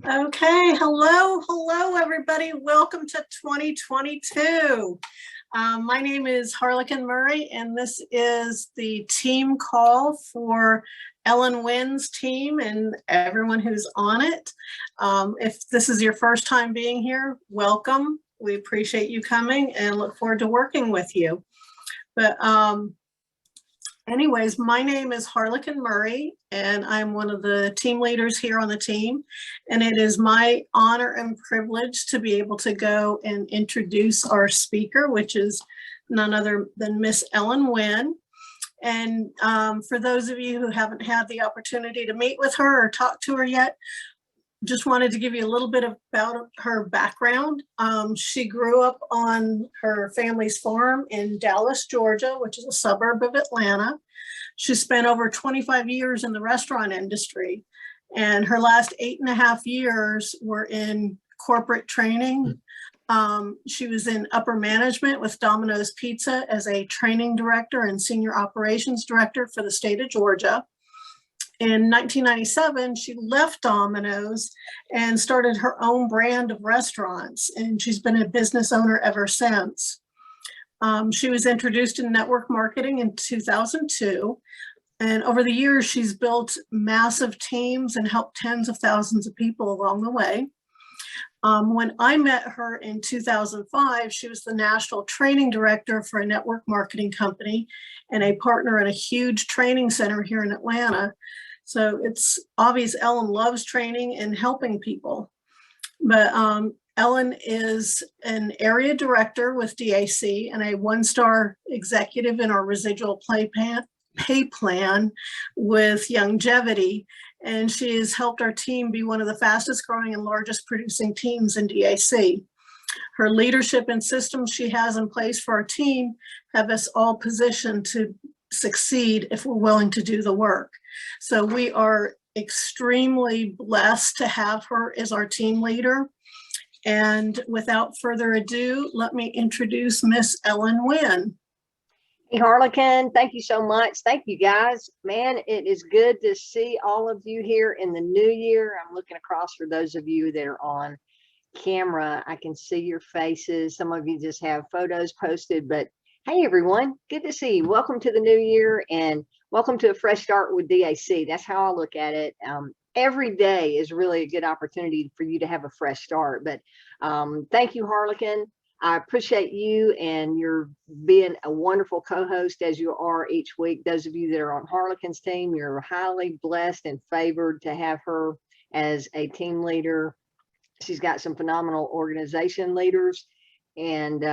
Okay, hello everybody. Welcome to 2022. My name is Harlequin Murray, and this is the team call for Ellen Winn's team and everyone who's on it. If this is your first time being here, welcome. We appreciate you coming and look forward to working with you. But anyways, my name is Harlequin Murray, and I'm one of the team leaders here on the team. And it is my honor and privilege to be able to go and introduce our speaker, which is none other than Miss Ellen Winn. And for those of you who haven't had the opportunity to meet with her or talk to her yet, just wanted to give you a little bit about her background. She grew up on her family's farm in Dallas, Georgia, which is a suburb of Atlanta. She spent over 25 years in the restaurant industry, and her last 8.5 years were in corporate training. She was in upper management with Domino's Pizza as a training director and senior operations director for the state of Georgia. In 1997, she left Domino's and started her own brand of restaurants, and she's been a business owner ever since. She was introduced in network marketing in 2002, and over the years, she's built massive teams and helped tens of thousands of people along the way. When I met her in 2005, she was the national training director for a network marketing company and a partner at a huge training center here in Atlanta. So it's obvious Ellen loves training and helping people. But Ellen is an area director with DAC and a one-star executive in our residual pay plan with longevity. And she has helped our team be one of the fastest growing and largest producing teams in DAC. Her leadership and systems she has in place for our team have us all positioned to succeed if we're willing to do the work. So we are extremely blessed to have her as our team leader. And without further ado, let me introduce Miss Ellen Winn. Hey, Harlequin, thank you so much. Thank you, guys. Man, it is good to see all of you here in the new year. I'm looking across for those of you that are on camera. I can see your faces. Some of you just have photos posted, but hey, everyone, good to see you. Welcome to the new year and welcome to a fresh start with DAC. That's how I look at it. Every day is really a good opportunity for you to have a fresh start. But thank you, Harlequin. I appreciate you and you're being a wonderful co-host as you are each week. Those of you that are on Harlequin's team, you're highly blessed and favored to have her as a team leader. She's got some phenomenal organization leaders and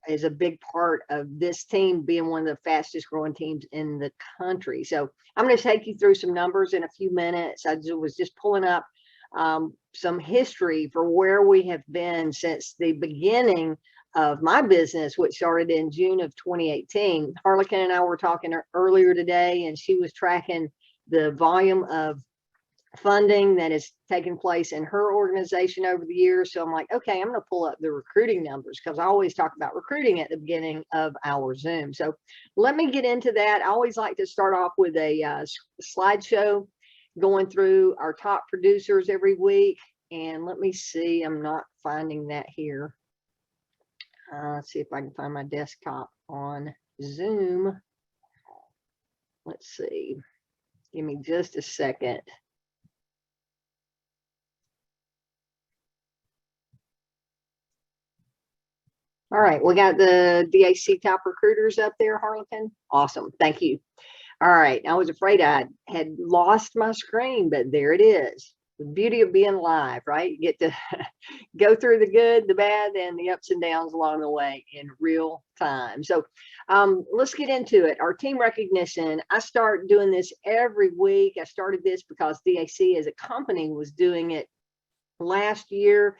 is a big part of this team being one of the fastest growing teams in the country. So I'm going to take you through some numbers in a few minutes. I was just pulling up some history for where we have been since the beginning of my business, which started in June of 2018. Harlequin and I were talking earlier today, and she was tracking the volume of funding that has taken place in her organization over the years. So I'm like, okay, I'm going to pull up the recruiting numbers because I always talk about recruiting at the beginning of our Zoom. So let me get into that. I always like to start off with a slideshow going through our top producers every week. And let me see, I'm not finding that here. Let's see if I can find my desktop on Zoom. Let's see. Give me just a second. All right, we got the DAC top recruiters up there, Harlequin. Awesome, thank you. All right, I was afraid I had lost my screen, but there it is. The beauty of being live, right? You get to go through the good, the bad, and the ups and downs along the way in real time. So let's get into it. Our team recognition, I start doing this every week. I started this because DAC as a company was doing it last year.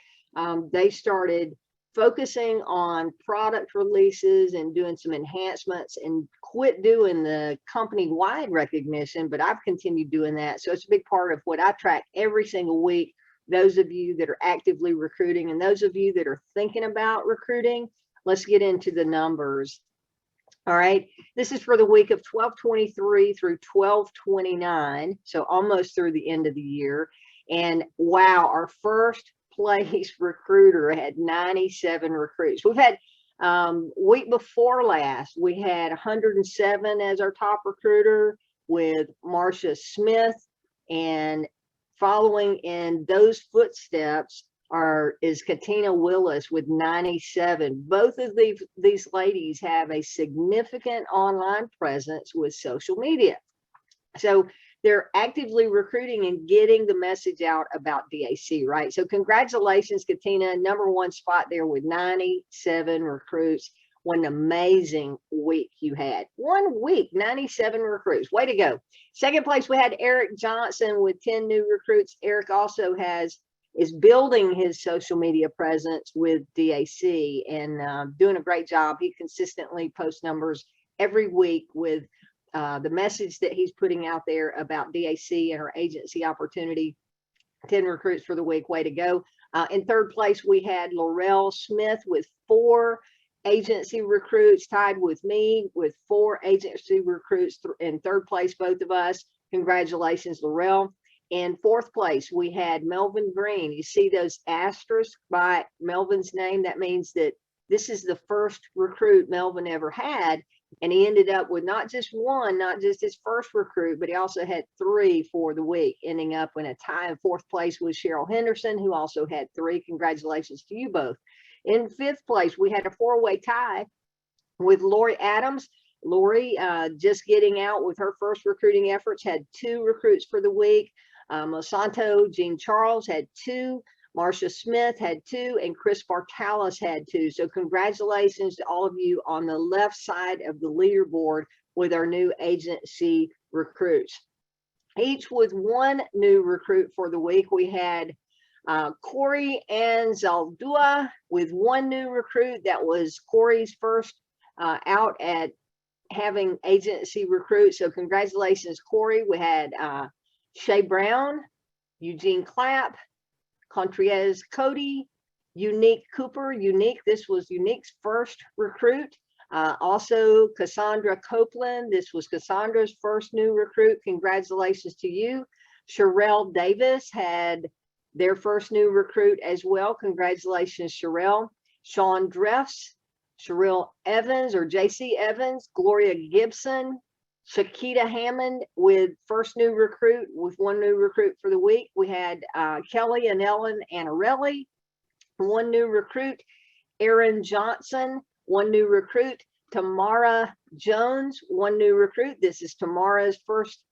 They started focusing on product releases and doing some enhancements and quit doing the company-wide recognition, but I've continued doing that. So it's a big part of what I track every single week. Those of you that are actively recruiting and those of you that are thinking about recruiting, let's get into the numbers. All right, this is for the week of 12/23 through 12/29, so almost through the end of the year. And wow, our first place recruiter had 97 recruits. We've had week before last, we had 107 as our top recruiter with Marcia Smith, and following in those footsteps is Katina Willis with 97. Both of these ladies have a significant online presence with social media. So they're actively recruiting and getting the message out about DAC, right? So congratulations, Katina, #1 spot there with 97 recruits. What an amazing week you had. 1 week, 97 recruits. Way to go. Second place, we had Eric Johnson with 10 new recruits. Eric also is building his social media presence with DAC and doing a great job. He consistently posts numbers every week with the message that he's putting out there about DAC and our agency opportunity. 10 recruits for the week. Way to go. In third place, we had Laurel Smith with 4 agency recruits, tied with me with 4 agency recruits in third place, both of us. Congratulations, Laurel. In fourth place, we had Melvin Green. You see those asterisks by Melvin's name? That means that this is the first recruit Melvin ever had. And he ended up with not just one, not just his first recruit, but he also had 3 for the week, ending up in a tie. In fourth place was Cheryl Henderson, who also had 3. Congratulations to you both. In fifth place, we had a 4-way tie with Lori Adams. Lori, just getting out with her first recruiting efforts, had 2 recruits for the week. Monsanto Jean Charles had 2. Marcia Smith had 2, and Chris Bartalis had 2. So congratulations to all of you on the left side of the leaderboard with our new agency recruits. Each with 1 new recruit for the week. We had Corey and Zaldua with 1 new recruit. That was Corey's first out at having agency recruits. So congratulations, Corey. We had Shay Brown, Eugene Clapp, Contreras Cody, Unique Cooper. Unique, this was Unique's first recruit. Also Cassandra Copeland. This was Cassandra's first new recruit. Congratulations to you. Sherelle Davis had their first new recruit as well. Congratulations, Sherelle. Sean Dreffs, Sherelle Evans or JC Evans, Gloria Gibson, Shakita Hammond with first new recruit, with 1 new recruit for the week. We had Kelly and Ellen Anarelli, 1 new recruit. Aaron Johnson, 1 new recruit. Tamara Jones, 1 new recruit. This is Tamara's first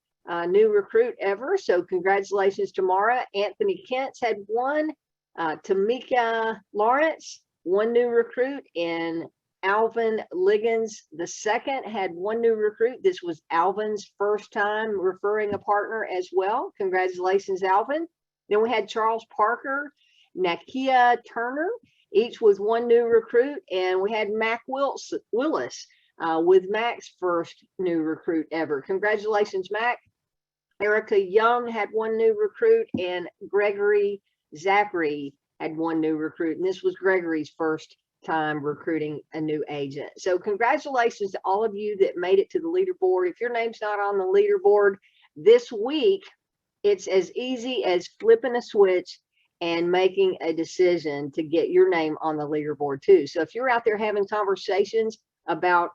new recruit ever. So congratulations, Tamara. Anthony Kent's had 1. Tamika Lawrence, 1 new recruit. And Alvin Liggins II had 1 new recruit. This was Alvin's first time referring a partner as well. Congratulations, Alvin. Then we had Charles Parker, Nakia Turner, each with 1 new recruit. And we had Mac Willis with Mac's first new recruit ever. Congratulations, Mac. Erica Young had 1 new recruit, and Gregory Zachary had 1 new recruit. And this was Gregory's first time recruiting a new agent. So congratulations to all of you that made it to the leaderboard. If your name's not on the leaderboard this week, it's as easy as flipping a switch and making a decision to get your name on the leaderboard too. So if you're out there having conversations about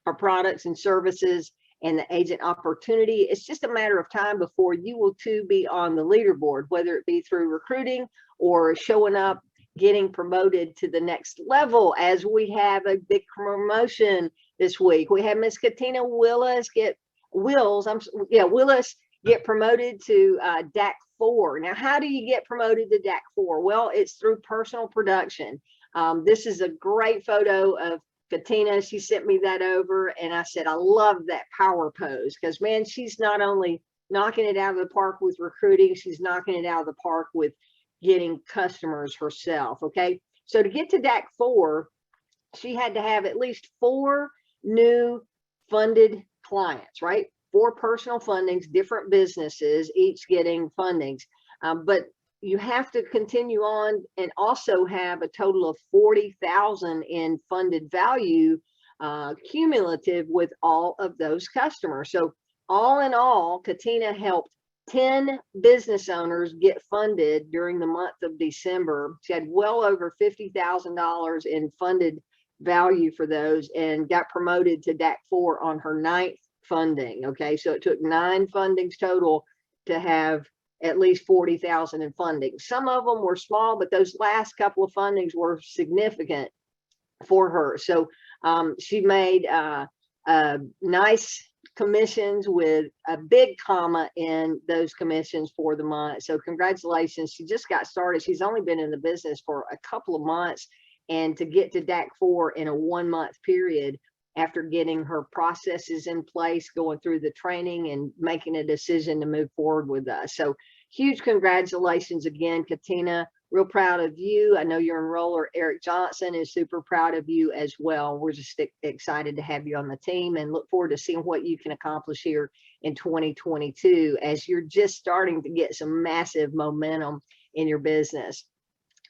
our products and services and the agent opportunity, it's just a matter of time before you will too be on the leaderboard, whether it be through recruiting or showing up, getting promoted to the next level. As we have a big promotion this week, we had Miss Katina Willis get promoted to DAC 4. Now, how do you get promoted to DAC 4? Well, it's through personal production. This is a great photo of Katina. She sent me that over, and I said, I love that power pose, because man, she's not only knocking it out of the park with recruiting, she's knocking it out of the park with getting customers herself. Okay, so to get to DAC 4, she had to have at least 4 new funded clients, right? 4 personal fundings, different businesses, each getting fundings. But you have to continue on and also have a total of 40,000 in funded value cumulative with all of those customers. So all in all, Katina helped 10 business owners get funded during the month of December. She had well over $50,000 in funded value for those and got promoted to DAC 4 on her 9th funding. Okay, so it took 9 fundings total to have at least 40,000 in funding. Some of them were small, but those last couple of fundings were significant for her. So she made nice commissions with a big comma in those commissions for the month. So congratulations. She just got started. She's only been in the business for a couple of months, and to get to DAC 4 in a 1-month period after getting her processes in place, going through the training and making a decision to move forward with us. So huge congratulations again, Katina. Real proud of you. I know your enroller, Eric Johnson, is super proud of you as well. We're just excited to have you on the team and look forward to seeing what you can accomplish here in 2022 as you're just starting to get some massive momentum in your business.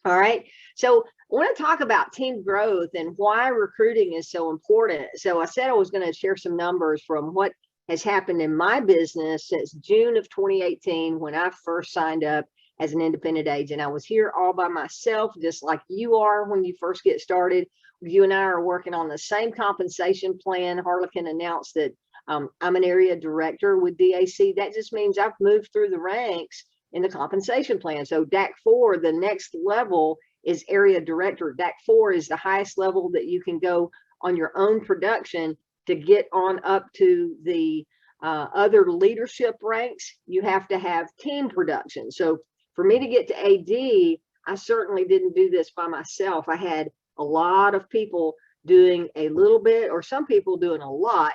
All right. So I want to talk about team growth and why recruiting is so important. So I said I was going to share some numbers from what has happened in my business since June of 2018 when I first signed up as an independent agent. I was here all by myself, just like you are when you first get started. You and I are working on the same compensation plan. Harlequin announced that I'm an area director with DAC. That just means I've moved through the ranks in the compensation plan. So DAC 4, the next level is area director. DAC 4 is the highest level that you can go on your own production to get on up to the other leadership ranks. You have to have team production. So for me to get to AD, I certainly didn't do this by myself. I had a lot of people doing a little bit, or some people doing a lot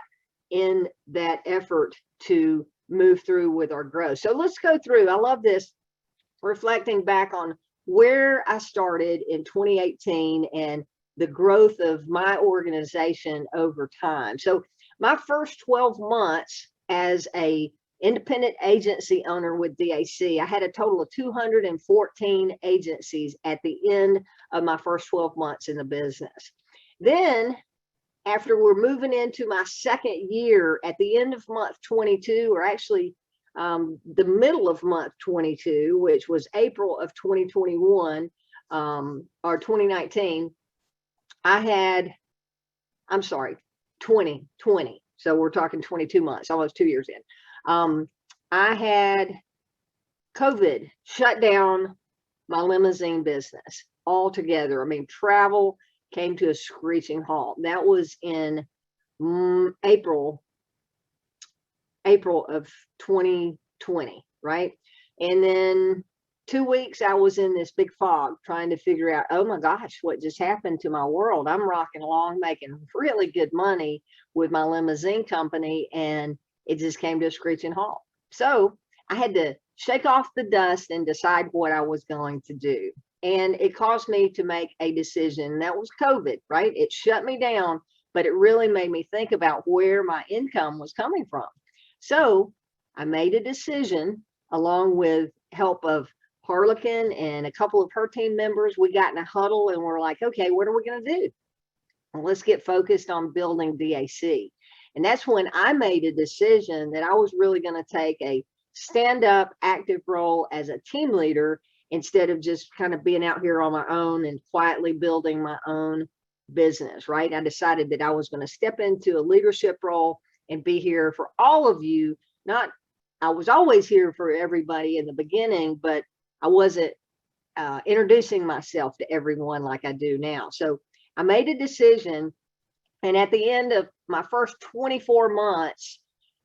in that effort to move through with our growth. So let's go through. I love this, reflecting back on where I started in 2018 and the growth of my organization over time. So my first 12 months as a independent agency owner with DAC, I had a total of 214 agencies at the end of my first 12 months in the business. Then after we're moving into my second year at the end of month 22, or actually the middle of month 22, which was April of 2021 or 2019, I had, I'm sorry, 2020. So we're talking 22 months, almost 2 years in. I had COVID shut down my limousine business altogether. I mean, travel came to a screeching halt. That was in April of 2020, right? And then 2 weeks I was in this big fog trying to figure out, oh my gosh, what just happened to my world? I'm rocking along, making really good money with my limousine company, and it just came to a screeching halt. So I had to shake off the dust and decide what I was going to do. And it caused me to make a decision. That was COVID, right? It shut me down, but it really made me think about where my income was coming from. So I made a decision, along with help of Harlequin and a couple of her team members. We got in a huddle and we're like, okay, what are we going to do? Well, let's get focused on building DAC. And that's when I made a decision that I was really going to take a stand-up active role as a team leader instead of just kind of being out here on my own and quietly building my own business, right? I decided that I was going to step into a leadership role and be here for all of you. I was always here for everybody in the beginning, but I wasn't introducing myself to everyone like I do now. So I made a decision. And at the end of my first 24 months,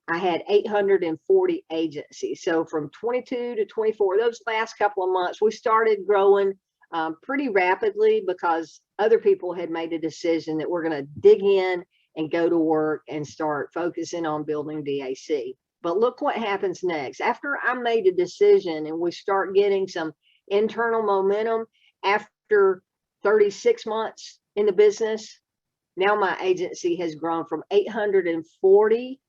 I had 840 agencies. So from 22 to 24, those last couple of months, we started growing pretty rapidly because other people had made a decision that we're going to dig in and go to work and start focusing on building DAC. But look what happens next. After I made a decision and we start getting some internal momentum, after 36 months in the business, now my agency has grown from 840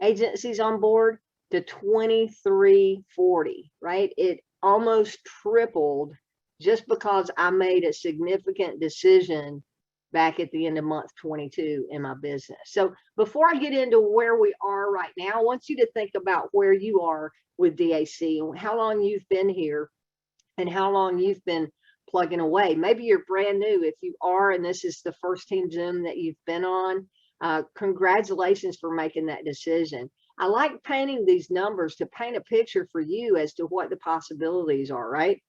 agencies on board to 2340, right? It almost tripled just because I made a significant decision back at the end of month 22 in my business. So before I get into where we are right now, I want you to think about where you are with DAC and how long you've been here and how long you've been plugging away. Maybe you're brand new. If you are, and this is the first team Zoom that you've been on, congratulations for making that decision. I like painting these numbers to paint a picture for you as to what the possibilities are, right?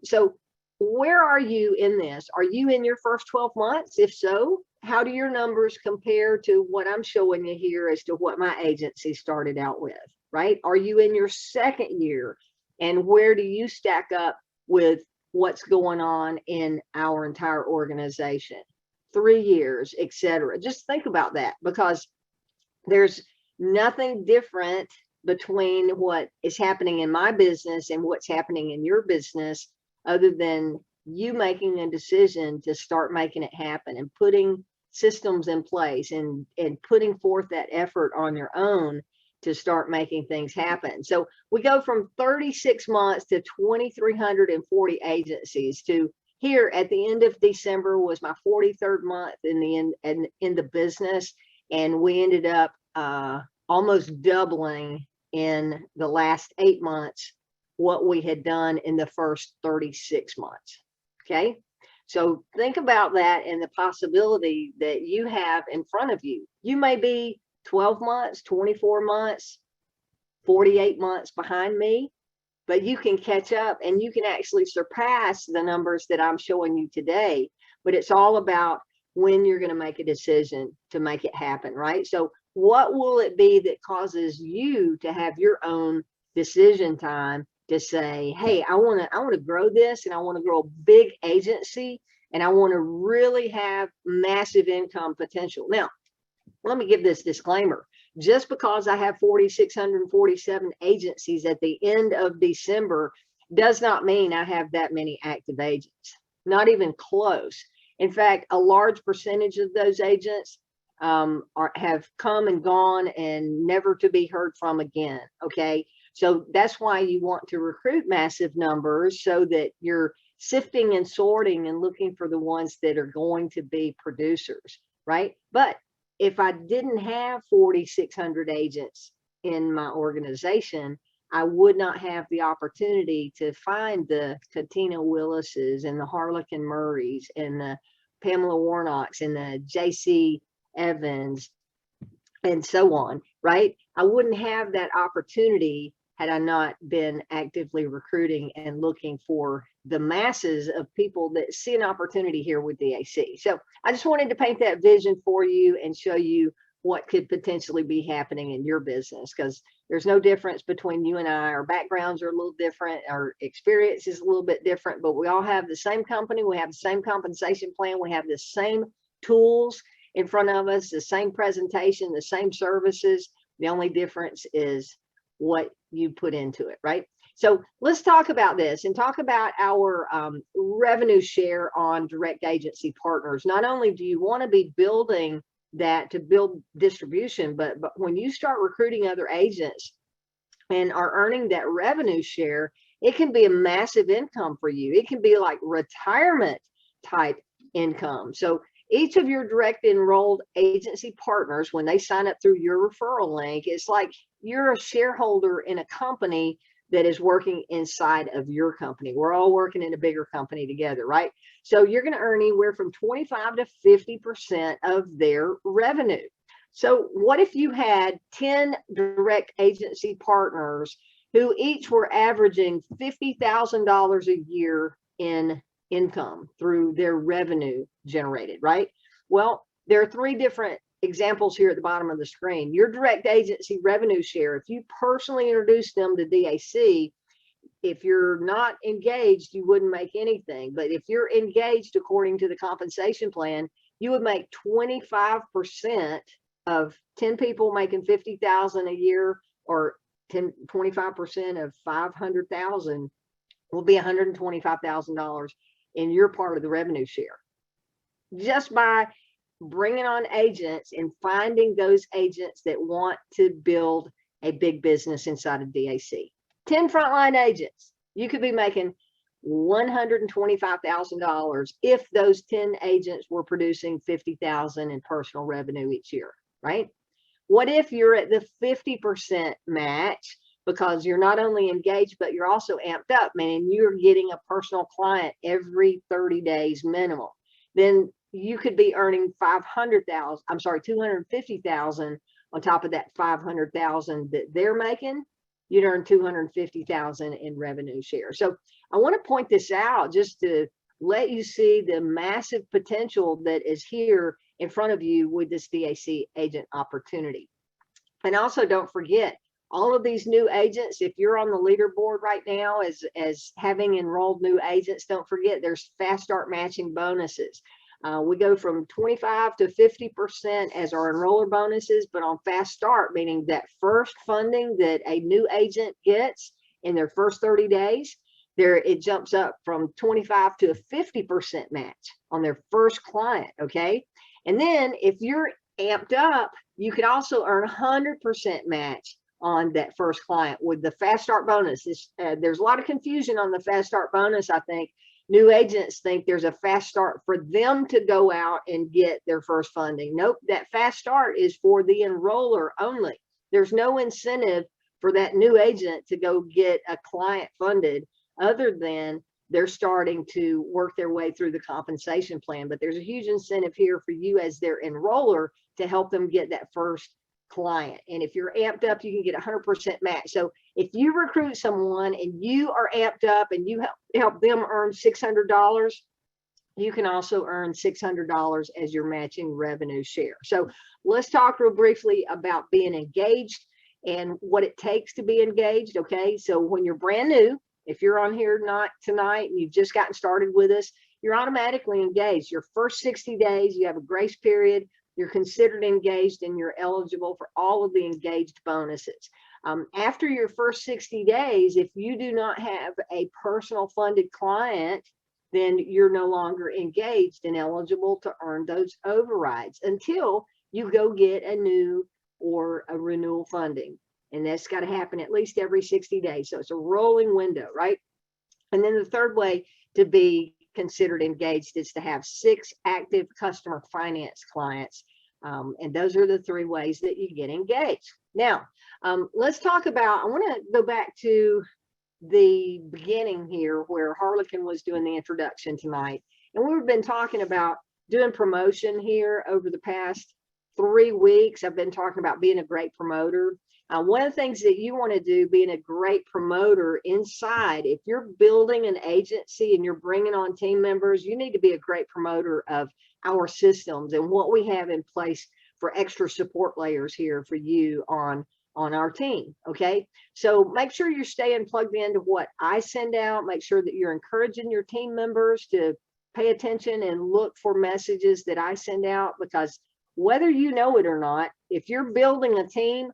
So where are you in this? Are you in your first 12 months? If so, how do your numbers compare to what I'm showing you here as to what my agency started out with, right? Are you in your second year? And where do you stack up with what's going on in our entire organization? 3 years, etc. Just think about that, because there's nothing different between what is happening in my business and what's happening in your business, other than you making a decision to start making it happen and putting systems in place and putting forth that effort on your own to start making things happen. So we go from 36 months to 2,340 agencies to here at the end of December was my 43rd month in the business. And we ended up almost doubling in the last 8 months what we had done in the first 36 months. Okay. So think about that and the possibility that you have in front of you. You may be 12 months, 24 months, 48 months behind me, but you can catch up and you can actually surpass the numbers that I'm showing you today. But it's all about when you're going to make a decision to make it happen, right? So what will it be that causes you to have your own decision time to say, hey, I want to grow this, and I want to grow a big agency, and I want to really have massive income potential. Now, let me give this disclaimer. Just because I have 4,647 agencies at the end of December does not mean I have that many active agents, not even close. In fact, a large percentage of those agents have come and gone and never to be heard from again. Okay. So that's why you want to recruit massive numbers, so that you're sifting and sorting and looking for the ones that are going to be producers, right? But if I didn't have 4,600 agents in my organization, I would not have the opportunity to find the Katina Willises and the Harlequin Murrays and the Pamela Warnocks and the JC Evans and so on, right? I wouldn't have that opportunity had I not been actively recruiting and looking for the masses of people that see an opportunity here with DAC. So I just wanted to paint that vision for you and show you what could potentially be happening in your business, because there's no difference between you and I. Our backgrounds are a little different, our experience is a little bit different, but we all have the same company, we have the same compensation plan, we have the same tools in front of us, the same presentation, the same services. The only difference is what you put into it, right? So let's talk about this and talk about our revenue share on direct agency partners. Not only do you want to be building that to build distribution, but when you start recruiting other agents and are earning that revenue share, it can be a massive income for you. It can be like retirement type income. So each of your direct enrolled agency partners, when they sign up through your referral link, it's like you're a shareholder in a company that is working inside of your company. We're all working in a bigger company together, right? So you're going to earn anywhere from 25 to 50% of their revenue. So what if you had 10 direct agency partners who each were averaging $50,000 a year in income through their revenue generated, right? Well, there are 3 different examples here at the bottom of the screen. Your direct agency revenue share, if you personally introduce them to DAC, if you're not engaged, you wouldn't make anything. But if you're engaged according to the compensation plan, you would make 25% of 10 people making $50,000 a year, or 25% of 500,000 will be $125,000 in your part of the revenue share, just by bringing on agents and finding those agents that want to build a big business inside of DAC. 10 frontline agents, you could be making $125,000 if those 10 agents were producing 50,000 in personal revenue each year, right? What if you're at the 50% match because you're not only engaged, but you're also amped up, meaning you're getting a personal client every 30 days minimum? Then you could be earning 250,000 on top of that 500,000 that they're making. You'd earn 250,000 in revenue share. So I want to point this out just to let you see the massive potential that is here in front of you with this DAC agent opportunity. And also don't forget, all of these new agents, if you're on the leaderboard right now as having enrolled new agents, don't forget there's fast start matching bonuses. We go from 25 to 50% as our enroller bonuses, but on fast start, meaning that first funding that a new agent gets in their first 30 days, it jumps up from 25 to a 50% match on their first client, okay? And then if you're amped up, you could also earn 100% match on that first client with the fast start bonus. There's a lot of confusion on the fast start bonus. I think new agents think there's a fast start for them to go out and get their first funding. Nope, that fast start is for the enroller only. There's no incentive for that new agent to go get a client funded other than they're starting to work their way through the compensation plan. But there's a huge incentive here for you as their enroller to help them get that first client. And if you're amped up, you can get 100% match. So if you recruit someone and you are amped up and you help them earn $600, you can also earn $600 as your matching revenue share. So let's talk real briefly about being engaged and what it takes to be engaged. Okay, so when you're brand new, if you're on here not tonight and you've just gotten started with us, you're automatically engaged. Your first 60 days, you have a grace period. You're considered engaged and you're eligible for all of the engaged bonuses. After your first 60 days, if you do not have a personal funded client, then you're no longer engaged and eligible to earn those overrides until you go get a new or a renewal funding. And that's got to happen at least every 60 days. So it's a rolling window, right? And then the third way to be considered engaged is to have 6 active customer finance clients. And those are the 3 ways that you get engaged. Now, let's talk about, I want to go back to the beginning here where Harlequin was doing the introduction tonight. And we've been talking about doing promotion here over the past 3 weeks. I've been talking about being a great promoter. One of the things that you want to do, being a great promoter inside, if you're building an agency and you're bringing on team members, you need to be a great promoter of our systems and what we have in place for extra support layers here for you on our team. Okay, so make sure you're staying plugged into what I send out. Make sure that you're encouraging your team members to pay attention and look for messages that I send out, because whether you know it or not, if you're building a team,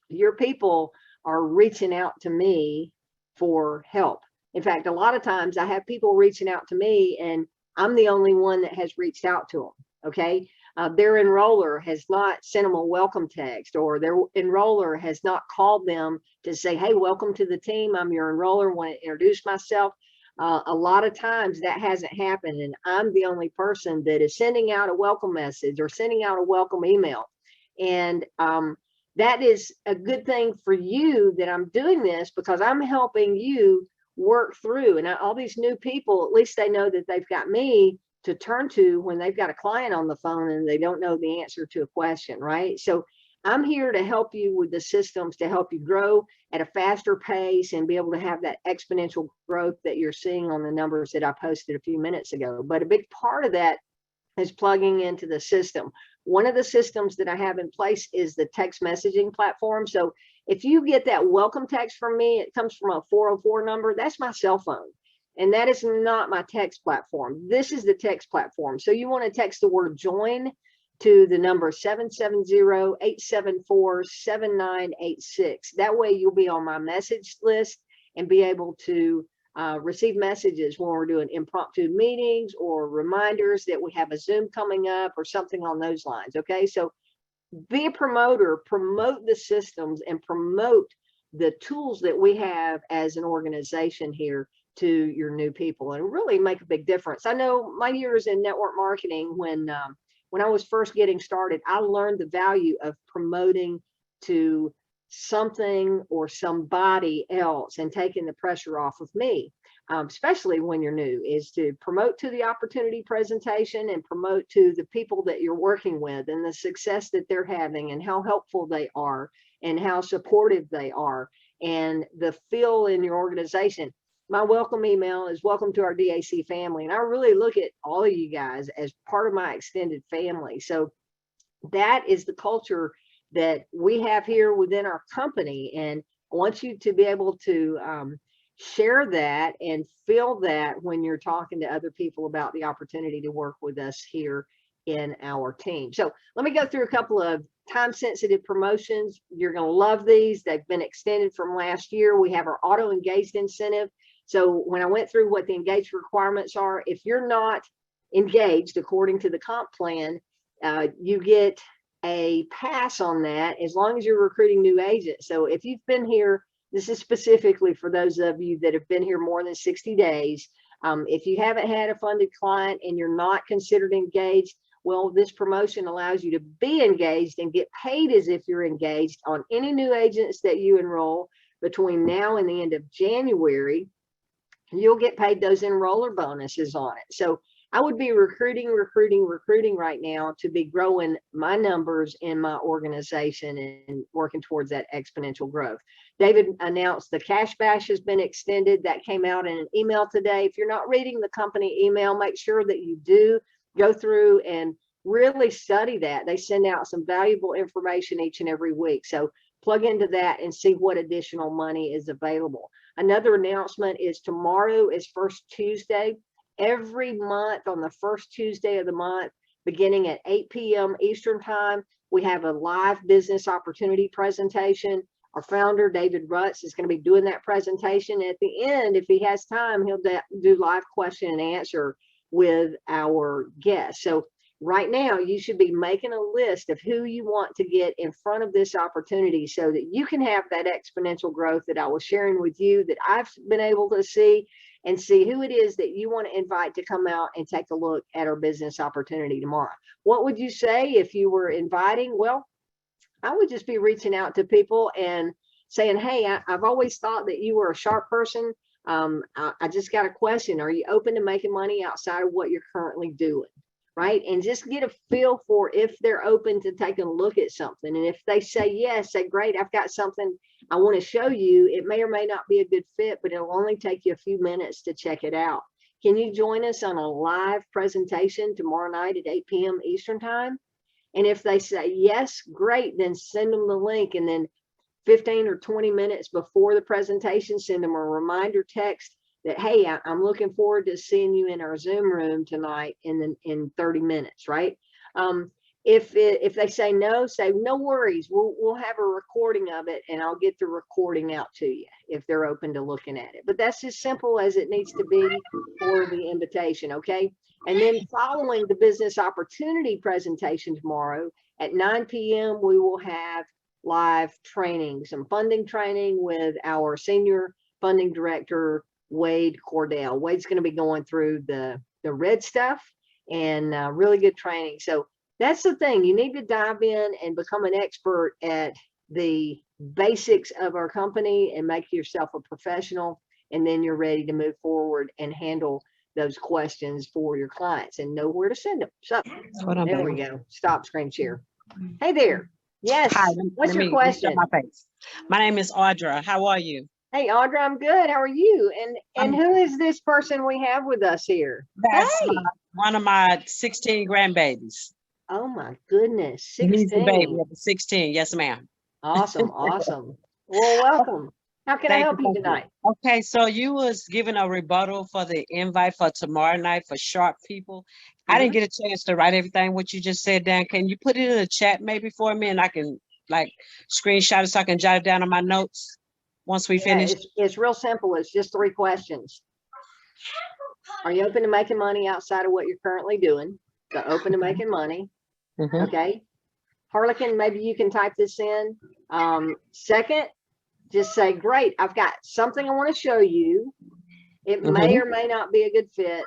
your people are reaching out to me for help. In fact, a lot of times I have people reaching out to me and I'm the only one that has reached out to them. Okay. Their enroller has not sent them a welcome text, or their enroller has not called them to say, hey, welcome to the team. I'm your enroller, want to introduce myself. A lot of times that hasn't happened, and I'm the only person that is sending out a welcome message or sending out a welcome email. And that is a good thing for you that I'm doing this, because I'm helping you work through. And all these new people, at least they know that they've got me to turn to when they've got a client on the phone and they don't know the answer to a question, right? So I'm here to help you with the systems to help you grow at a faster pace and be able to have that exponential growth that you're seeing on the numbers that I posted a few minutes ago. But a big part of that is plugging into the system. One of the systems that I have in place is the text messaging platform. So if you get that welcome text from me, it comes from a 404 number, that's my cell phone. And that is not my text platform. This is the text platform. So you want to text the word join to the number 770-874-7986. That way you'll be on my message list and be able to receive messages when we're doing impromptu meetings or reminders that we have a Zoom coming up or something on those lines. Okay, so be a promoter, promote the systems and promote the tools that we have as an organization here to your new people and really make a big difference. I know my years in network marketing, when I was first getting started, I learned the value of promoting to something or somebody else and taking the pressure off of me, especially when you're new, is to promote to the opportunity presentation and promote to the people that you're working with and the success that they're having and how helpful they are and how supportive they are and the feel in your organization. My welcome email is welcome to our DAC family. And I really look at all of you guys as part of my extended family. So that is the culture that we have here within our company. And I want you to be able to share that and feel that when you're talking to other people about the opportunity to work with us here in our team. So let me go through a couple of time-sensitive promotions. You're going to love these. They've been extended from last year. We have our auto-engaged incentive. So when I went through what the engaged requirements are, if you're not engaged according to the comp plan, you get a pass on that as long as you're recruiting new agents. So if you've been here, this is specifically for those of you that have been here more than 60 days. If you haven't had a funded client and you're not considered engaged, well, this promotion allows you to be engaged and get paid as if you're engaged on any new agents that you enroll between now and the end of January. You'll get paid those enroller bonuses on it. So I would be recruiting right now to be growing my numbers in my organization and working towards that exponential growth. David announced the Cash Bash has been extended. That came out in an email today. If you're not reading the company email, make sure that you do go through and really study that. They send out some valuable information each and every week. So plug into that and see what additional money is available. Another announcement is tomorrow is First Tuesday. Every month on the first Tuesday of the month, beginning at 8 p.m. Eastern time, we have a live business opportunity presentation. Our founder, David Rutz, is going to be doing that presentation. At the end, if he has time, he'll do live question and answer with our guests. So right now, you should be making a list of who you want to get in front of this opportunity so that you can have that exponential growth that I was sharing with you, that I've been able to see, and see who it is that you want to invite to come out and take a look at our business opportunity tomorrow. What would you say if you were inviting? Well, I would just be reaching out to people and saying, hey, I've always thought that you were a sharp person. I just got a question. Are you open to making money outside of what you're currently doing? Right? And just get a feel for if they're open to taking a look at something. And if they say yes, say, great, I've got something I want to show you. It may or may not be a good fit, but it'll only take you a few minutes to check it out. Can you join us on a live presentation tomorrow night at 8 p.m. Eastern time? And if they say yes, great, then send them the link. And then 15 or 20 minutes before the presentation, send them a reminder text that, hey, I'm looking forward to seeing you in our Zoom room tonight in 30 minutes, right? If they say no, say no worries. We'll have a recording of it, and I'll get the recording out to you if they're open to looking at it. But that's as simple as it needs to be for the invitation, okay? And then following the business opportunity presentation tomorrow at 9 p.m., we will have live training, some funding training with our senior funding director, Wade Cordell. Wade's going to be going through the red stuff and really good training. So that's the thing. You need to dive in and become an expert at the basics of our company and make yourself a professional. And then you're ready to move forward and handle those questions for your clients and know where to send them. So there we go. Stop screen share. Hey there. Yes. Hi, What's your question? My name is Audra. How are you? Hey, Audra, I'm good. How are you? And who is this person we have with us here? That's hey. one of my 16 grandbabies. Oh my goodness, 16. He's the baby of the 16. Yes, ma'am. Awesome, awesome. Well, welcome. How can I help you tonight? Okay, so you was giving a rebuttal for the invite for tomorrow night for sharp people. I didn't get a chance to write everything what you just said down. Can you put it in the chat maybe for me, and I can like screenshot it so I can jot it down on my notes once we finish? It's real simple. It's just 3 questions. Are you open to making money outside of what you're currently doing? So open to making money. Okay. Harlequin, maybe you can type this in. Second, just say, great, I've got something I want to show you. It may or may not be a good fit,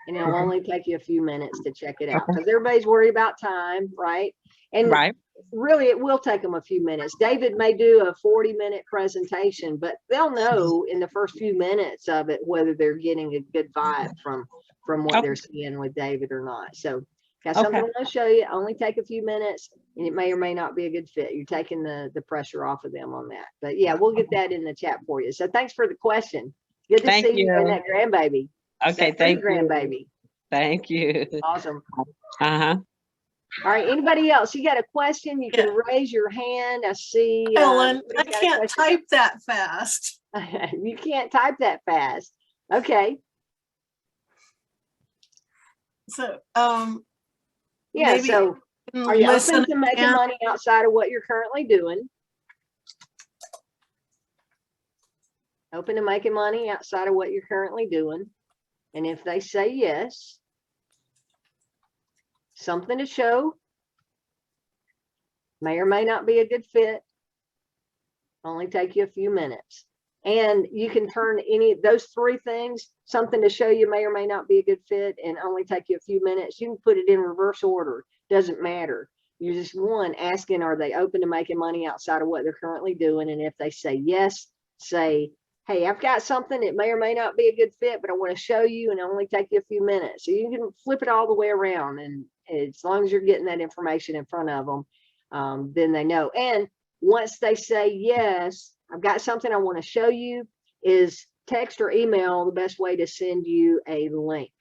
and it'll only take you a few minutes to check it out because everybody's worried about time, right? And Right. really, it will take them a few minutes. David may do a 40-minute presentation, but they'll know in the first few minutes of it whether they're getting a good vibe from what they're seeing with David or not. So, got something I want to show you. Only take a few minutes, and it may or may not be a good fit. You're taking the pressure off of them on that. But yeah, we'll get that in the chat for you. So thanks for the question. Good to see you and that grandbaby. Okay, thank you. Grandbaby. Thank you. Awesome. Uh-huh. All right, anybody else? You got a question? You can raise your hand. I see. Ellen, I can't type that fast. You can't type that fast. Okay. So, yeah. maybe So, are you open to making money outside of what you're currently doing? Open to making money outside of what you're currently doing, and if they say yes, something to show. May or may not be a good fit. Only take you a few minutes. And you can turn any of those three things, something to show you may or may not be a good fit and only take you a few minutes. You can put it in reverse order. Doesn't matter. You're just asking, are they open to making money outside of what they're currently doing? And if they say yes, say, hey, I've got something that may or may not be a good fit, but I want to show you and only take you a few minutes. So you can flip it all the way around. And as long as you're getting that information in front of them, then they know. And once they say, yes, I've got something I want to show you, is text or email the best way to send you a link,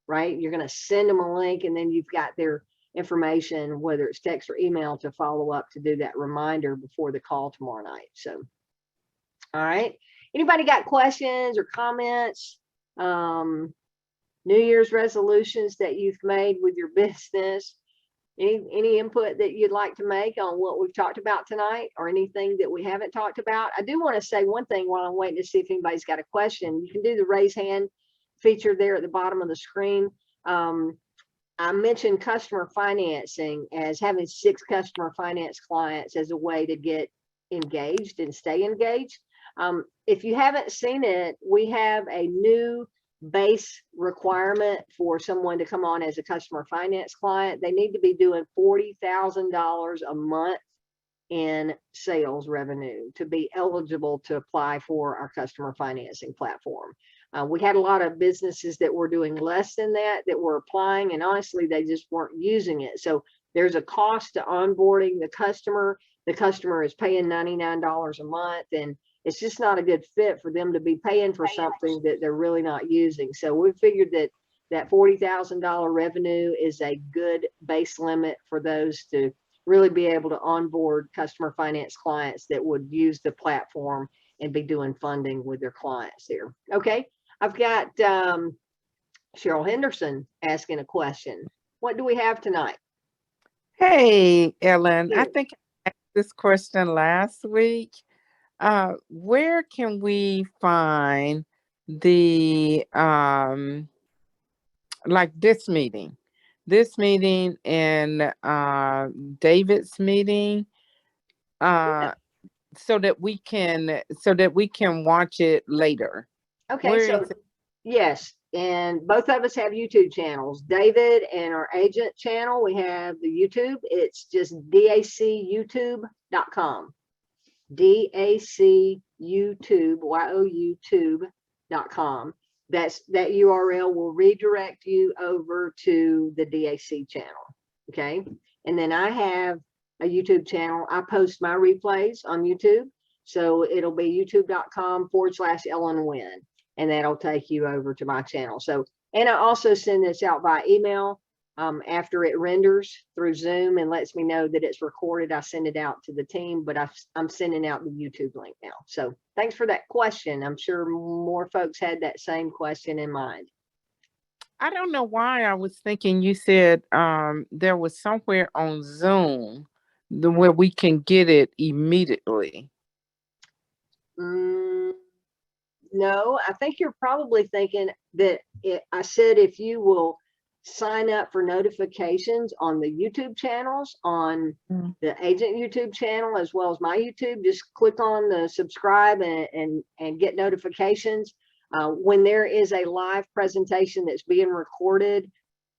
right? You're going to send them a link and then you've got their information, whether it's text or email, to follow up to do that reminder before the call tomorrow night. So, all right. Anybody got questions or comments? New Year's resolutions that you've made with your business? Any input that you'd like to make on what we've talked about tonight, or anything that we haven't talked about? I do want to say one thing while I'm waiting to see if anybody's got a question. You can do the raise hand feature there at the bottom of the screen. I mentioned customer financing as having 6 customer finance clients as a way to get engaged and stay engaged. If you haven't seen it, we have a new base requirement for someone to come on as a customer finance client. They need to be doing $40,000 a month in sales revenue to be eligible to apply for our customer financing platform. We had a lot of businesses that were doing less than that were applying, and honestly, they just weren't using it. So there's a cost to onboarding the customer. The customer is paying $99 a month, and it's just not a good fit for them to be paying for something that they're really not using. So we figured that $40,000 revenue is a good base limit for those to really be able to onboard customer finance clients that would use the platform and be doing funding with their clients here. Okay, I've got Cheryl Henderson asking a question. What do we have tonight? Hey, Ellen, I think I asked this question last week. Where can we find the like this meeting and David's meeting, so that we can watch it later? Okay, so yes, and both of us have YouTube channels. David and our agent channel, we have the YouTube. It's just dacyoutube.com. DAC YouTube, youtube.com. That URL will redirect you over to the DAC channel. Okay. And then I have a YouTube channel. I post my replays on YouTube. So it'll be youtube.com/Ellen Winn. And that'll take you over to my channel. So, and I also send this out by email. After it renders through Zoom and lets me know that it's recorded, I send it out to the team, but I'm sending out the YouTube link now. So thanks for that question. I'm sure more folks had that same question in mind. I don't know why I was thinking you said there was somewhere on Zoom where we can get it immediately. No, I think you're probably thinking that I said if you will sign up for notifications on the YouTube channels, on the agent YouTube channel, as well as my YouTube, just click on the subscribe and get notifications. When there is a live presentation that's being recorded,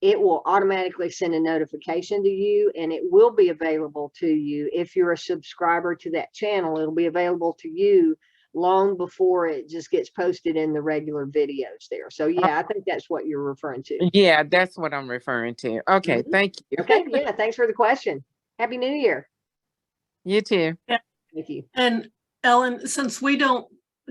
it will automatically send a notification to you, and it will be available to you. If you're a subscriber to that channel, it'll be available to you long before it just gets posted in the regular videos there. So yeah, I think that's what you're referring to. Yeah, that's what I'm referring to. Okay, thank you. Okay, yeah, thanks for the question. Happy New Year. You too. Thank you. And Ellen, since we don't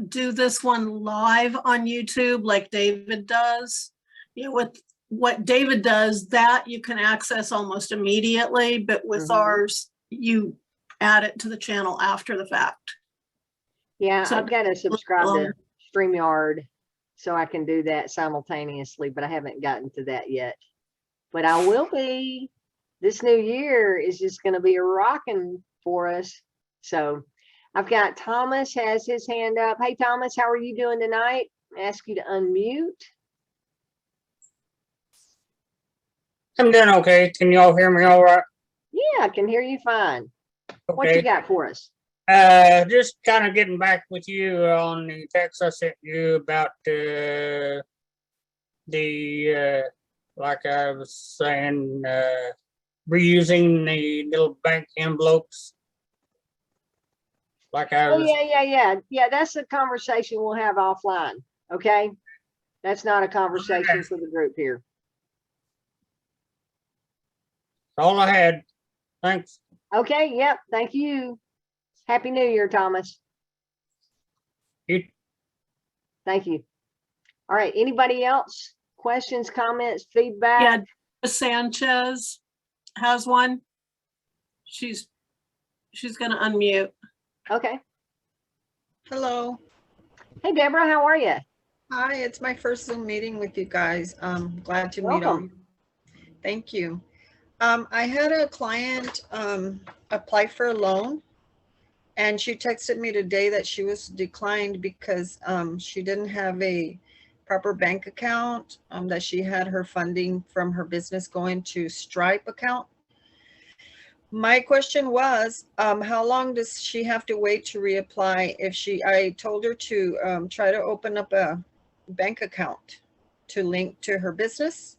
do this one live on YouTube like David does, you know, with what David does, that you can access almost immediately, but with ours, you add it to the channel after the fact. Yeah, So I've got to subscribe to longer. StreamYard so I can do that simultaneously, but I haven't gotten to that yet. But I will be. This new year is just going to be a rocking for us. So I've got Thomas has his hand up. Hey, Thomas, how are you doing tonight? I ask you to unmute. I'm doing okay. Can you all hear me all right? Yeah, I can hear you fine. What you Okay. got for us? Just kind of getting back with you on the text I sent you about like I was saying, reusing the little bank envelopes. Like I Oh, was, yeah. That's a conversation we'll have offline. Okay. That's not a conversation for the group here. all I had. Thanks. Okay. Yep. Thank you. Happy New Year, Thomas. You Thank you. All right. Anybody else? Questions, comments, feedback? Yeah, Sanchez has one. She's going to unmute. Okay. Hello. Hey, Deborah, how are you? Hi, it's my first Zoom meeting with you guys. Glad to meet all. Welcome. Thank you. I had a client apply for a loan, and she texted me today that she was declined because she didn't have a proper bank account, that she had her funding from her business going to Stripe account. My question was, how long does she have to wait to reapply? I told her to try to open up a bank account to link to her business.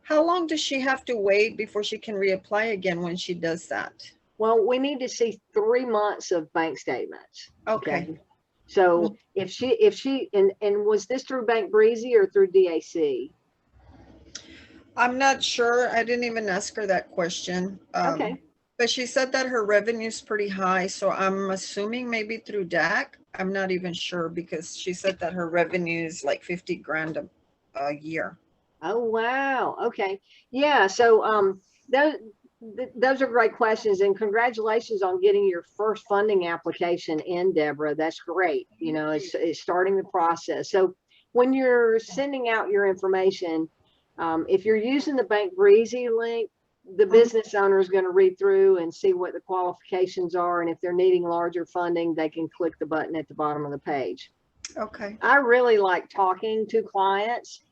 How long does she have to wait before she can reapply again when she does that? Well, we need to see 3 months of bank statements. Okay. So if she and was this through Bank Breezy or through DAC? I'm not sure. I didn't even ask her that question. Okay. But she said that her revenue is pretty high. So I'm assuming maybe through DAC. I'm not even sure because she said that her revenue is like 50 grand a year. Oh, wow. Okay. Yeah. So those are great questions, and congratulations on getting your first funding application in, Deborah. That's great. You know, it's starting the process. So when you're sending out your information, if you're using the Bank Breezy link, the business owner is going to read through and see what the qualifications are. And if they're needing larger funding, they can click the button at the bottom of the page. Okay. I really like talking to clients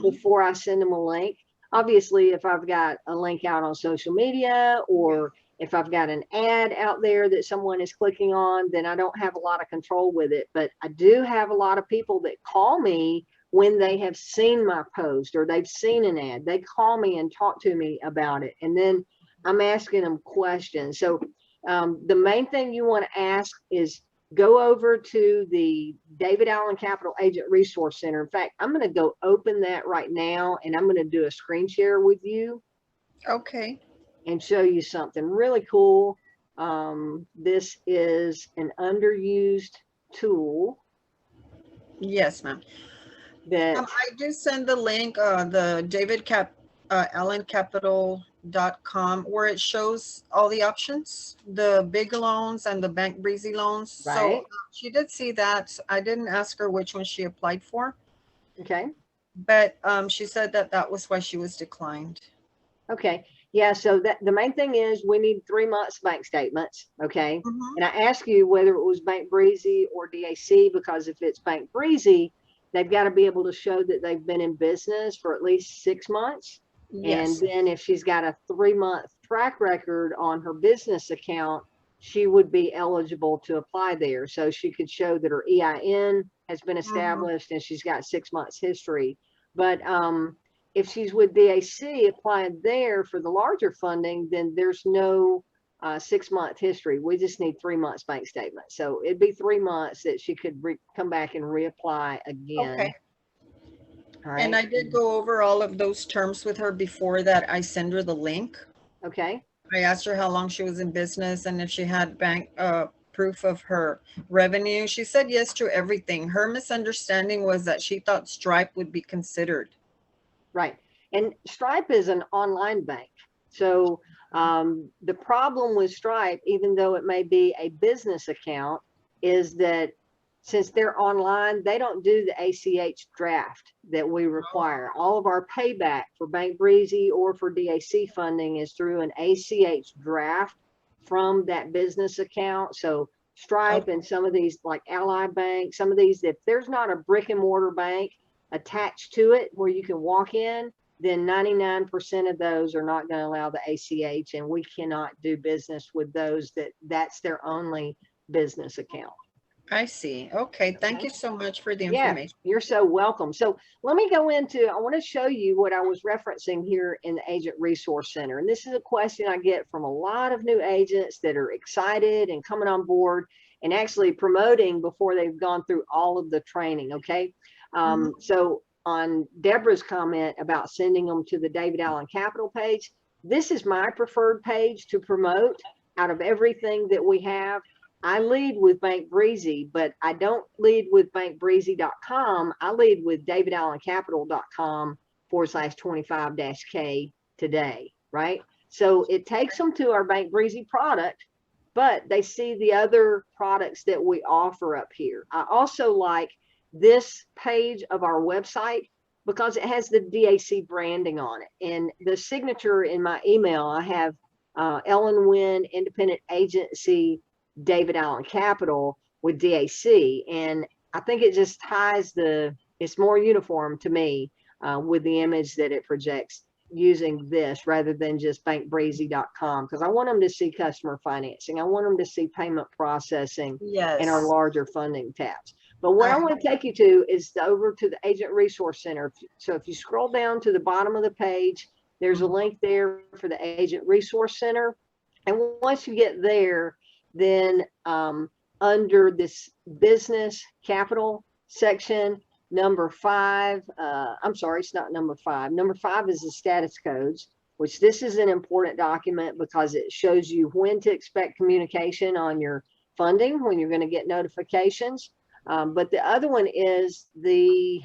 before I send them a link. Obviously, if I've got a link out on social media, or if I've got an ad out there that someone is clicking on, then I don't have a lot of control with it. But I do have a lot of people that call me when they have seen my post or they've seen an ad. They call me and talk to me about it, and then I'm asking them questions. So the main thing you want to ask is go over to the David Allen Capital Agent Resource Center. In fact, I'm going to go open that right now, and I'm going to do a screen share with you. Okay. And show you something really cool. This is an underused tool. Yes, ma'am. That I did send the link, the davidallencapital.com, where it shows all the options, the big loans and the Bank Breezy loans. Right. So she did see that. I didn't ask her which one she applied for. Okay. But she said that that was why she was declined. Okay. Yeah. So that the main thing is we need 3 months bank statements. Okay. And I asked you whether it was Bank Breezy or DAC, because if it's Bank Breezy, they've got to be able to show that they've been in business for at least 6 months. Yes. And then if she's got a 3-month track record on her business account, she would be eligible to apply there. So she could show that her EIN has been established and she's got 6 months history. But if she's with DAC applying there for the larger funding, then there's no 6 month history. We just need 3 months bank statement. So it'd be 3 months that she could come back and reapply again. Okay. All right. And I did go over all of those terms with her before that I send her the link. Okay. I asked her how long she was in business and if she had bank proof of her revenue. She said yes to everything. Her misunderstanding was that she thought Stripe would be considered. Right. And Stripe is an online bank. So the problem with Stripe, even though it may be a business account, is that since they're online, they don't do the ACH draft that we require. All of our payback for Bank Breezy or for DAC funding is through an ACH draft from that business account. So Stripe and some of these like Ally Bank, some of these, if there's not a brick and mortar bank attached to it where you can walk in, then 99% of those are not going to allow the ACH, and we cannot do business with those that's their only business account. I see. Okay. Thank you so much for the Yeah, information. you're so welcome. So let me go into, I want to show you what I was referencing here in the Agent Resource Center. And this is a question I get from a lot of new agents that are excited and coming on board and actually promoting before they've gone through all of the training. Okay. So on Deborah's comment about sending them to the David Allen Capital page, this is my preferred page to promote out of everything that we have. I lead with Bank Breezy, but I don't lead with bankbreezy.com. I lead with davidallencapital.com/25-K today, right? So it takes them to our Bank Breezy product, but they see the other products that we offer up here. I also like this page of our website because it has the DAC branding on it. And the signature in my email, I have Ellen Winn, Independent Agency, David Allen Capital with DAC. And I think it just ties it's more uniform to me with the image that it projects using this rather than just bankbreezy.com, because I want them to see customer financing. I want them to see payment processing and our larger funding tabs. But what I want to take you to is over to the Agent Resource Center. So if you scroll down to the bottom of the page, there's a link there for the Agent Resource Center. And once you get there, then under this business capital section, number 5, I'm sorry, it's not number 5. Number 5 is the status codes, which this is an important document because it shows you when to expect communication on your funding, when you're going to get notifications. But the other one is the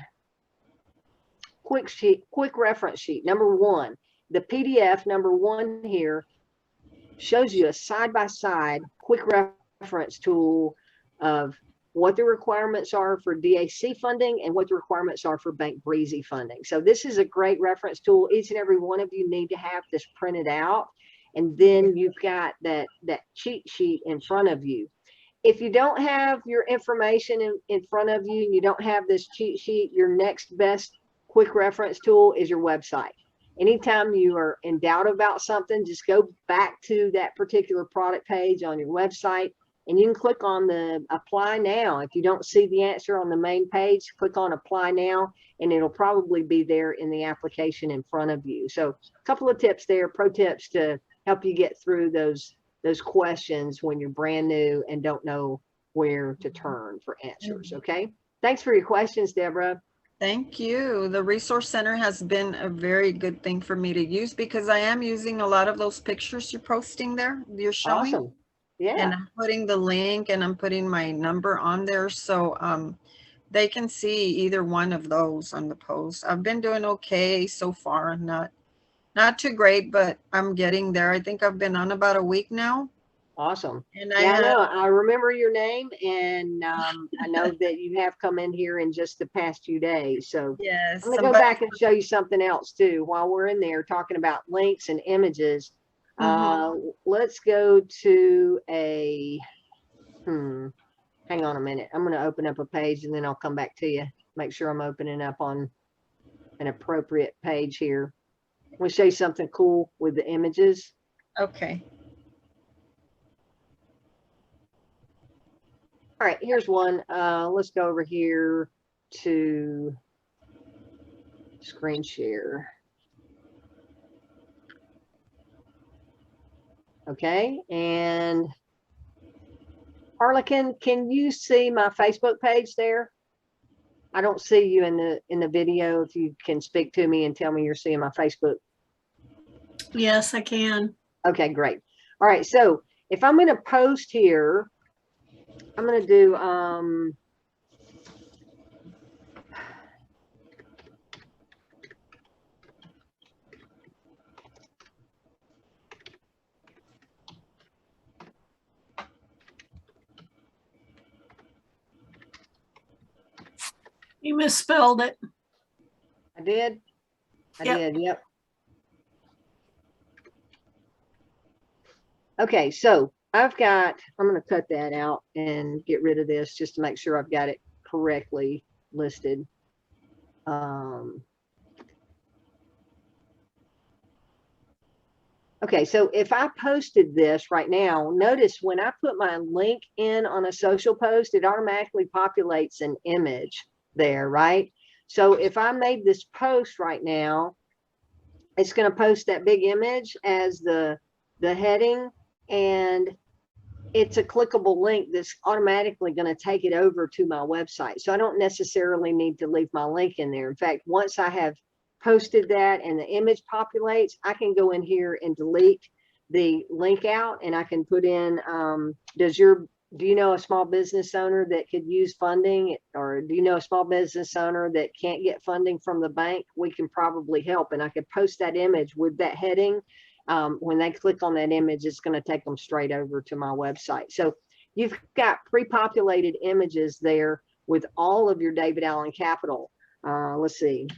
quick reference sheet. Number 1, the PDF number 1 here shows you a side-by-side quick reference tool of what the requirements are for DAC funding and what the requirements are for Bank Breezy funding. So this is a great reference tool. Each and every one of you need to have this printed out, and then you've got that cheat sheet in front of you. If you don't have your information in front of you and you don't have this cheat sheet, your next best quick reference tool is your website. Anytime you are in doubt about something, just go back to that particular product page on your website and you can click on the apply now. If you don't see the answer on the main page, click on apply now and it'll probably be there in the application in front of you. So a couple of tips there, pro tips to help you get through those questions when you're brand new and don't know where to turn for answers. Okay. Thanks for your questions, Deborah. Thank you. The Resource Center has been a very good thing for me to use because I am using a lot of those pictures you're posting there, you're showing. Awesome. Yeah. And I'm putting the link and I'm putting my number on there. So they can see either one of those on the post. I've been doing okay so far. Not too great, but I'm getting there. I think I've been on about a week now. Awesome. And I know. I remember your name, and I know that you have come in here in just the past few days. So yes, I'm going to go back and show you something else too while we're in there talking about links and images. Let's go to a, hang on a minute. I'm going to open up a page and then I'll come back to you. Make sure I'm opening up on an appropriate page here. I'm going to show you something cool with the images. Okay. All right, here's one. Let's go over here to screen share. Okay, and Harlequin, can you see my Facebook page there? I don't see you in the video. If you can speak to me and tell me you're seeing my Facebook. Yes, I can. Okay, great. All right, so if I'm going to post here, I'm going to do You misspelled it. I did. Yep. Did. Yep. Okay, so I'm going to cut that out and get rid of this just to make sure I've got it correctly listed. Okay, so if I posted this right now, notice when I put my link in on a social post, it automatically populates an image there, right? So if I made this post right now, it's going to post that big image as the heading, and it's a clickable link that's automatically going to take it over to my website. So I don't necessarily need to leave my link in there. In fact, once I have posted that and the image populates, I can go in here and delete the link out, and I can put in, do you know a small business owner that could use funding, or do you know a small business owner that can't get funding from the bank? We can probably help. And I could post that image with that heading. When they click on that image, it's going to take them straight over to my website. So you've got pre-populated images there with all of your David Allen Capital. Let's see.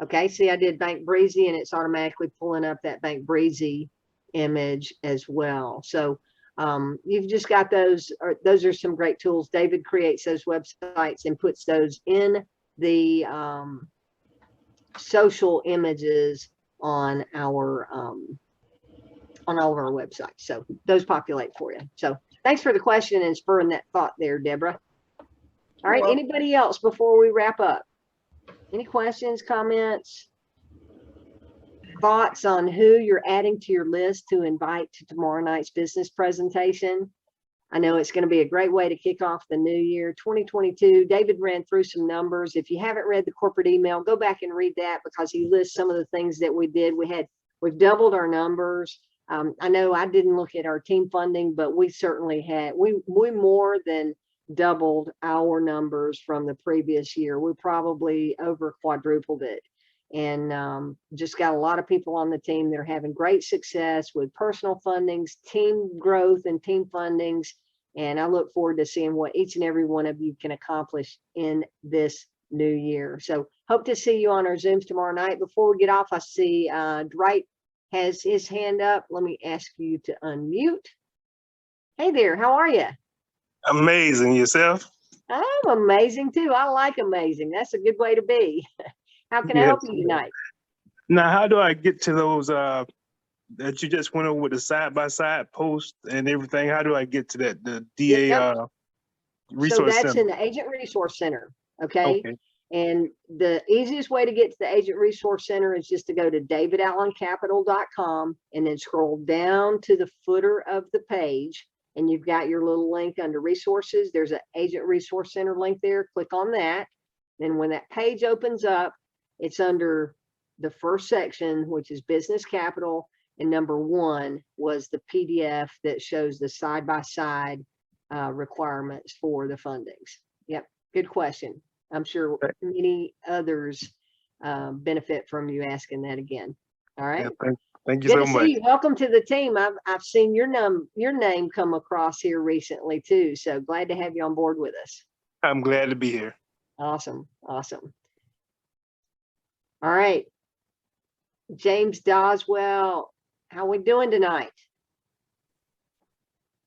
Okay, see, I did Bank Breezy, and it's automatically pulling up that Bank Breezy image as well. So you've just got those are some great tools. David creates those websites and puts those in the social images on our on all of our websites. So those populate for you. So thanks for the question and spurring that thought there, Deborah. All right, anybody else before we wrap up? Any questions, comments, thoughts on who you're adding to your list to invite to tomorrow night's business presentation? I know it's going to be a great way to kick off the new year, 2022. David ran through some numbers. If you haven't read the corporate email, go back and read that, because he lists some of the things that we did. We've doubled our numbers. I know I didn't look at our team funding, but we certainly had, we more than doubled our numbers from the previous year. We probably over quadrupled it, and just got a lot of people on the team that are having great success with personal fundings, team growth, and team fundings. And I look forward to seeing what each and every one of you can accomplish in this new year. So hope to see you on our Zooms tomorrow night. Before we get off, I see Dwight has his hand up. Let me ask you to unmute. Hey there, how are you? Amazing. Yourself? I'm amazing too. I like amazing. That's a good way to be. How can I help you tonight? Now, how do I get to those that you just went over with the side-by-side post and everything? How do I get to that, the DA resource so that's center? in the Agent Resource Center, okay? And the easiest way to get to the Agent Resource Center is just to go to davidallencapital.com and then scroll down to the footer of the page, and you've got your little link under resources. There's an Agent Resource Center link there. Click on that. Then when that page opens up, it's under the first section, which is Business Capital. And number 1 was the PDF that shows the side-by-side requirements for the fundings. Yep, good question. I'm sure many others benefit from you asking that again. All right. Yeah, thank you Good so to much. see you. Welcome to the team. I've seen your name come across here recently too. So glad to have you on board with us. I'm glad to be here. Awesome. Awesome. All right. James Doswell, how we doing tonight?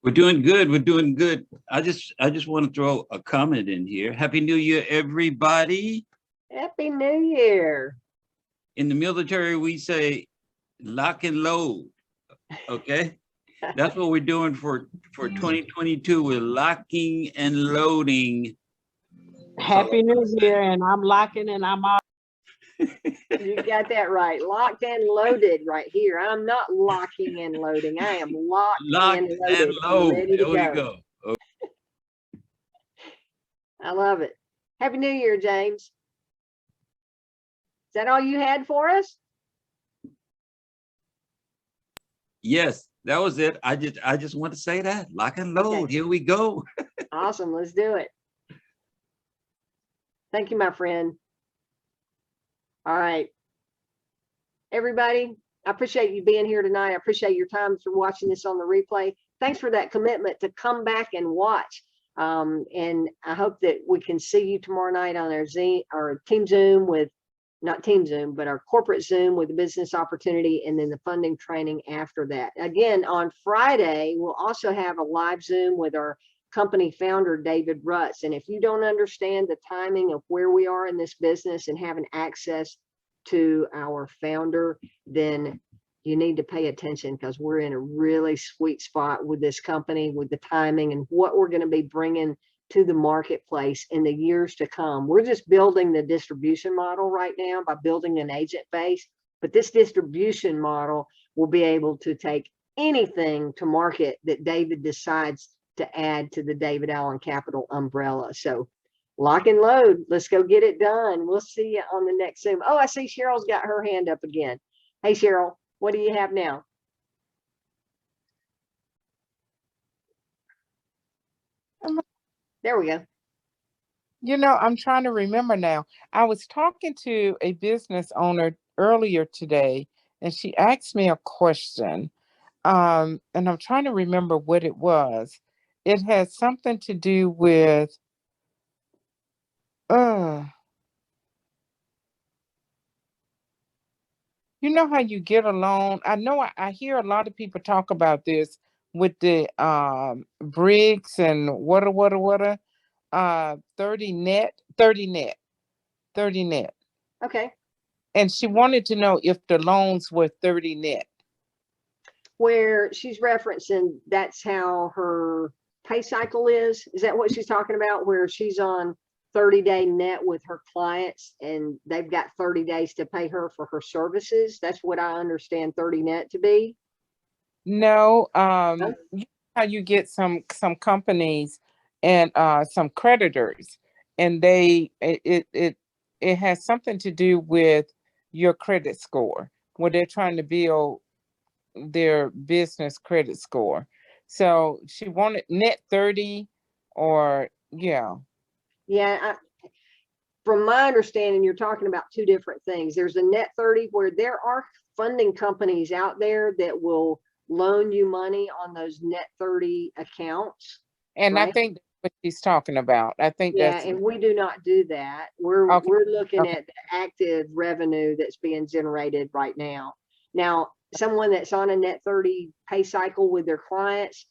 We're doing good. We're doing good. I just want to throw a comment in here. Happy New Year, everybody. Happy New Year. in the military, we say lock and load. Okay. That's what we're doing for 2022. We're locking and loading. Happy New Year, and I'm locking and I'm out. You got that right. Locked and loaded right here. I'm not locking and loading. I am locked Locked and and loaded. load. Ready to There we go. go. I love it. Happy New Year, James. Is that all you had for us? Yes, that was it. I just want to say that. Lock and load. Okay. Here we go. Awesome. Let's do it. Thank you, my friend. All right. Everybody, I appreciate you being here tonight. I appreciate your time for watching this on the replay. Thanks for that commitment to come back and watch. And I hope that we can see you tomorrow night on our Team Zoom with, not Team Zoom, but our corporate Zoom with the business opportunity, and then the funding training after that. Again, on Friday, we'll also have a live Zoom with our company founder, David Rutz. And if you don't understand the timing of where we are in this business and having access to our founder, then you need to pay attention, because we're in a really sweet spot with this company, with the timing and what we're going to be bringing to the marketplace in the years to come. We're just building the distribution model right now by building an agent base, but this distribution model will be able to take anything to market that David decides to add to the David Allen Capital umbrella. So lock and load. Let's go get it done. We'll see you on the next Zoom. Oh, I see Cheryl's got her hand up again. Hey, Cheryl, what do you have now? There we go. You know, I'm trying to remember now. I was talking to a business owner earlier today, and she asked me a question. And I'm trying to remember what it was. It had something to do with you know how you get a loan. I know I hear a lot of people talk about this with the bricks and what 30 net. Okay. And she wanted to know if the loans were 30 net. Where she's referencing, that's how her pay cycle is. Is that what she's talking about? Where she's on 30-day net with her clients and they've got 30 days to pay her for her services. That's what I understand 30 net to be. No, you know how you get some companies and some creditors, and it has something to do with your credit score, where they're trying to build their business credit score. So she wanted net 30 or yeah. Yeah. From my understanding, you're talking about two different things. There's a net 30 where there are funding companies out there that will loan you money on those net 30 accounts. And right? I think that's what she's talking about. I think that's and we do not do that. We're Okay. we're looking Okay. at the active revenue that's being generated right now. Now, someone that's on a net 30 pay cycle with their clients,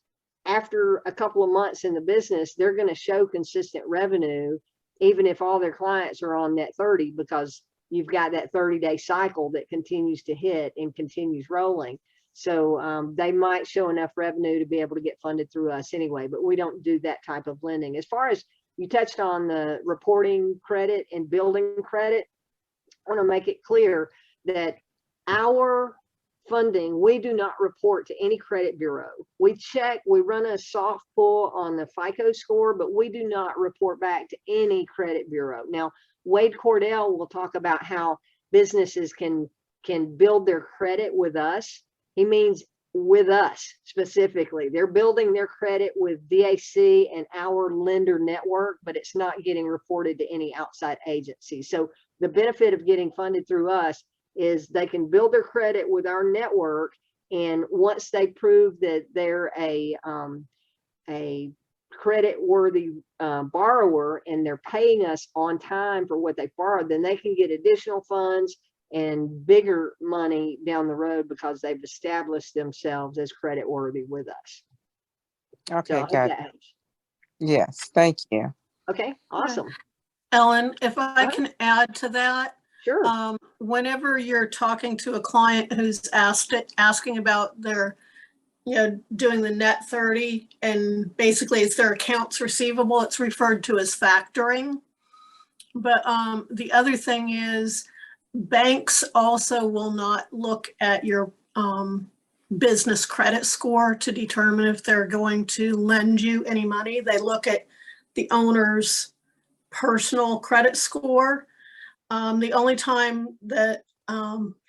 after a couple of months in the business, they're going to show consistent revenue, even if all their clients are on net 30, because you've got that 30-day cycle that continues to hit and continues rolling. So they might show enough revenue to be able to get funded through us anyway, but we don't do that type of lending. As far as you touched on the reporting credit and building credit, I want to make it clear that our funding, we do not report to any credit bureau. We check, we run a soft pull on the FICO score, but we do not report back to any credit bureau. Now, Wade Cordell will talk about how businesses can build their credit with us. He means with us specifically. They're building their credit with DAC and our lender network, but it's not getting reported to any outside agency. So the benefit of getting funded through us is they can build their credit with our network, and once they prove that they're a credit-worthy borrower and they're paying us on time for what they borrowed, then they can get additional funds and bigger money down the road because they've established themselves as credit-worthy with us. Okay, So I hope got that it. helps. Yes, thank you. Okay, awesome. Ellen, if I Huh? can add to that, Sure. Whenever you're talking to a client who's asking about their, doing the net 30, and basically it's their accounts receivable, it's referred to as factoring. But the other thing is banks also will not look at your business credit score to determine if they're going to lend you any money. They look at the owner's personal credit score. The only time that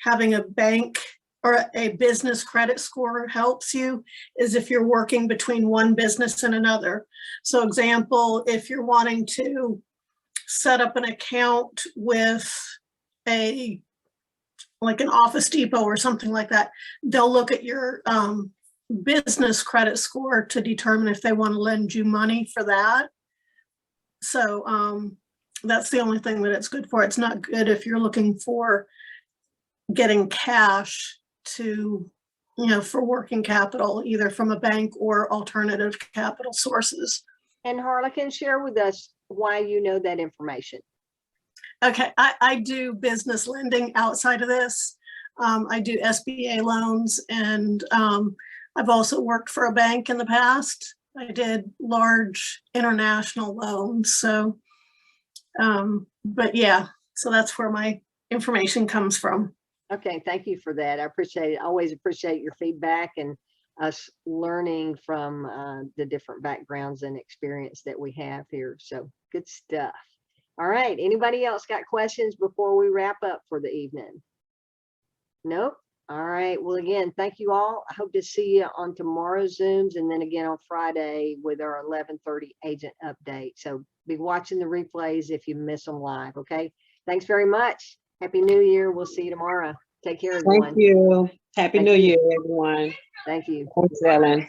having a bank or a business credit score helps you is if you're working between one business and another. So example, if you're wanting to set up an account with like an Office Depot or something like that, they'll look at your business credit score to determine if they want to lend you money for that. So that's the only thing that it's good for. It's not good if you're looking for getting cash to, for working capital, either from a bank or alternative capital sources. And Harlequin, share with us why you know that information. Okay, I do business lending outside of this. I do SBA loans, and I've also worked for a bank in the past. I did large international loans. So, but yeah, so that's where my information comes from. Okay, thank you for that. I appreciate it. I always appreciate your feedback and us learning from the different backgrounds and experience that we have here. So good stuff. All right, anybody else got questions before we wrap up for the evening? Nope. All right, well, again, thank you all. I hope to see you on tomorrow's Zooms and then again on Friday with our 11:30 agent update. So be watching the replays if you miss them live, okay? Thanks very much. Happy New Year. We'll see you tomorrow. Take care, everyone. Thank you. Happy Thank New you. Year, everyone. Thank you. Thanks, Ellen.